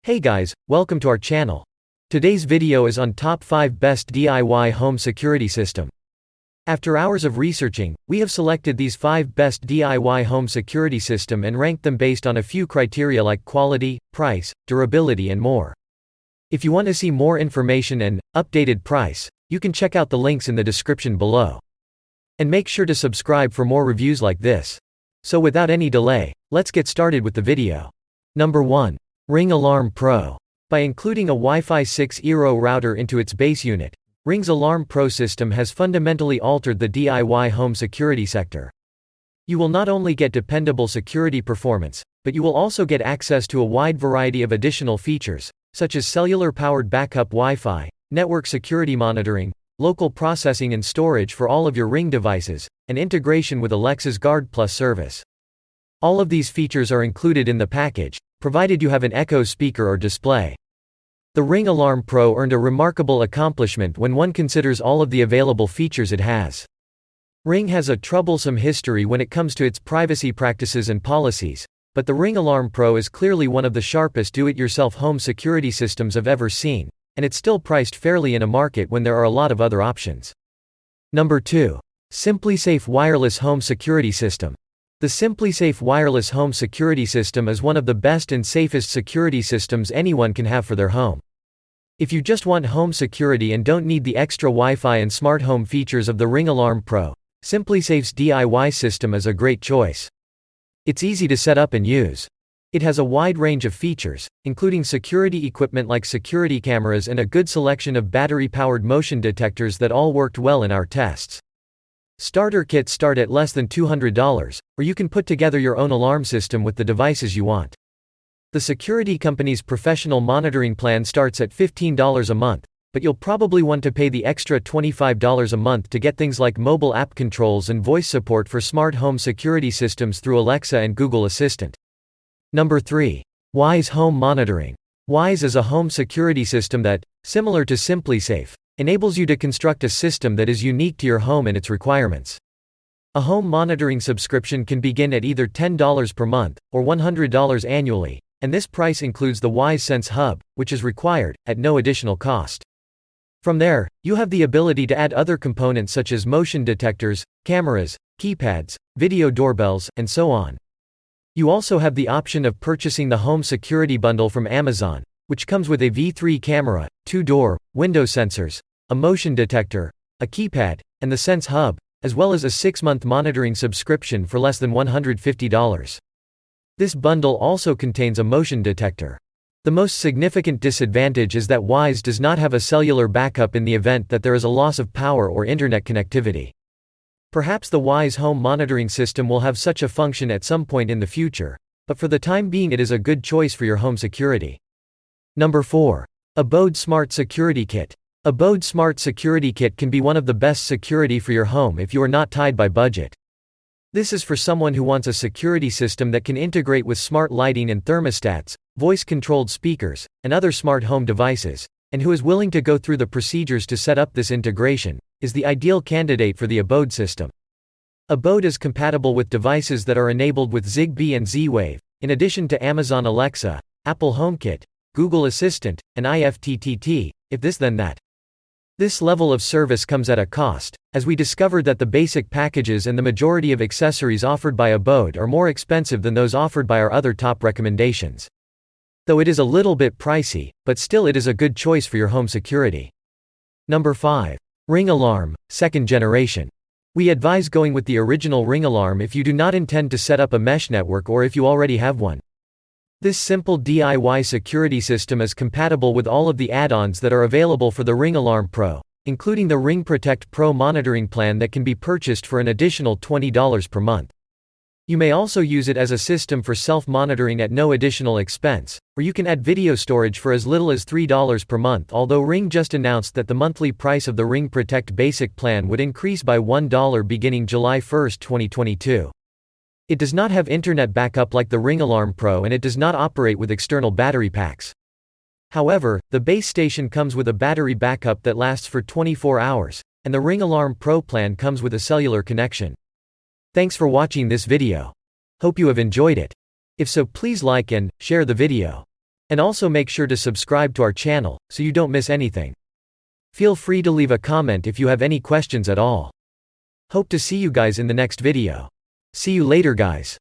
Hey guys, welcome to our channel. Today's video is on top 5 best DIY home security system. After hours of researching, we have selected these 5 best DIY home security system and ranked them based on a few criteria like quality, price, durability and more. If you want to see more information and updated price, you can check out the links in the description below. And make sure to subscribe for more reviews like this. So without any delay, let's get started with the video. Number 1. Ring Alarm Pro. By including a Wi-Fi 6 Eero router into its base unit, Ring's Alarm Pro system has fundamentally altered the DIY home security sector. You will not only get dependable security performance, but you will also get access to a wide variety of additional features, such as cellular-powered backup Wi-Fi, network security monitoring, local processing and storage for all of your Ring devices, and integration with Alexa's Guard Plus service. All of these features are included in the package, provided you have an Echo speaker or display. The Ring Alarm Pro earned a remarkable accomplishment when one considers all of the available features it has. Ring has a troublesome history when it comes to its privacy practices and policies, but the Ring Alarm Pro is clearly one of the sharpest do-it-yourself home security systems I've ever seen, and it's still priced fairly in a market when there are a lot of other options. Number 2. SimpliSafe Wireless Home Security System. The SimpliSafe wireless home security system is one of the best and safest security systems anyone can have for their home. If you just want home security and don't need the extra Wi-Fi and smart home features of the Ring Alarm Pro, SimpliSafe's DIY system is a great choice. It's easy to set up and use. It has a wide range of features, including security equipment like security cameras and a good selection of battery-powered motion detectors that all worked well in our tests. Starter kits start at less than $200, or you can put together your own alarm system with the devices you want. The security company's professional monitoring plan starts at $15 a month, but you'll probably want to pay the extra $25 a month to get things like mobile app controls and voice support for smart home security systems through Alexa and Google Assistant. Number 3. Wyze Home Monitoring. Wyze is a home security system that, similar to SimpliSafe, enables you to construct a system that is unique to your home and its requirements. A home monitoring subscription can begin at either $10 per month, or $100 annually, and this price includes the Wyze Sense Hub, which is required, at no additional cost. From there, you have the ability to add other components such as motion detectors, cameras, keypads, video doorbells, and so on. You also have the option of purchasing the Home Security Bundle from Amazon, which comes with a V3 camera, 2-door, window sensors, a motion detector, a keypad, and the Sense Hub, as well as a 6-month monitoring subscription for less than $150. This bundle also contains a motion detector. The most significant disadvantage is that Wyze does not have a cellular backup in the event that there is a loss of power or internet connectivity. Perhaps the Wyze home monitoring system will have such a function at some point in the future, but for the time being it is a good choice for your home security. Number 4. Abode Smart Security Kit. Abode Smart Security Kit can be one of the best security for your home if you are not tied by budget. This is for someone who wants a security system that can integrate with smart lighting and thermostats, voice-controlled speakers, and other smart home devices, and who is willing to go through the procedures to set up this integration, is the ideal candidate for the Abode system. Abode is compatible with devices that are enabled with Zigbee and Z-Wave, in addition to Amazon Alexa, Apple HomeKit, Google Assistant, and IFTTT, if this then that. This level of service comes at a cost, as we discovered that the basic packages and the majority of accessories offered by Abode are more expensive than those offered by our other top recommendations. Though it is a little bit pricey, but still it is a good choice for your home security. Number 5. Ring Alarm, 2nd generation. We advise going with the original Ring Alarm if you do not intend to set up a mesh network or if you already have one. This simple DIY security system is compatible with all of the add-ons that are available for the Ring Alarm Pro, including the Ring Protect Pro monitoring plan that can be purchased for an additional $20 per month. You may also use it as a system for self-monitoring at no additional expense, or you can add video storage for as little as $3 per month, although Ring just announced that the monthly price of the Ring Protect Basic plan would increase by $1 beginning July 1, 2022. It does not have internet backup like the Ring Alarm Pro and it does not operate with external battery packs. However, the base station comes with a battery backup that lasts for 24 hours, and the Ring Alarm Pro plan comes with a cellular connection. Thanks for watching this video. Hope you have enjoyed it. If so, please like and share the video. And also make sure to subscribe to our channel, so you don't miss anything. Feel free to leave a comment if you have any questions at all. Hope to see you guys in the next video. See you later guys.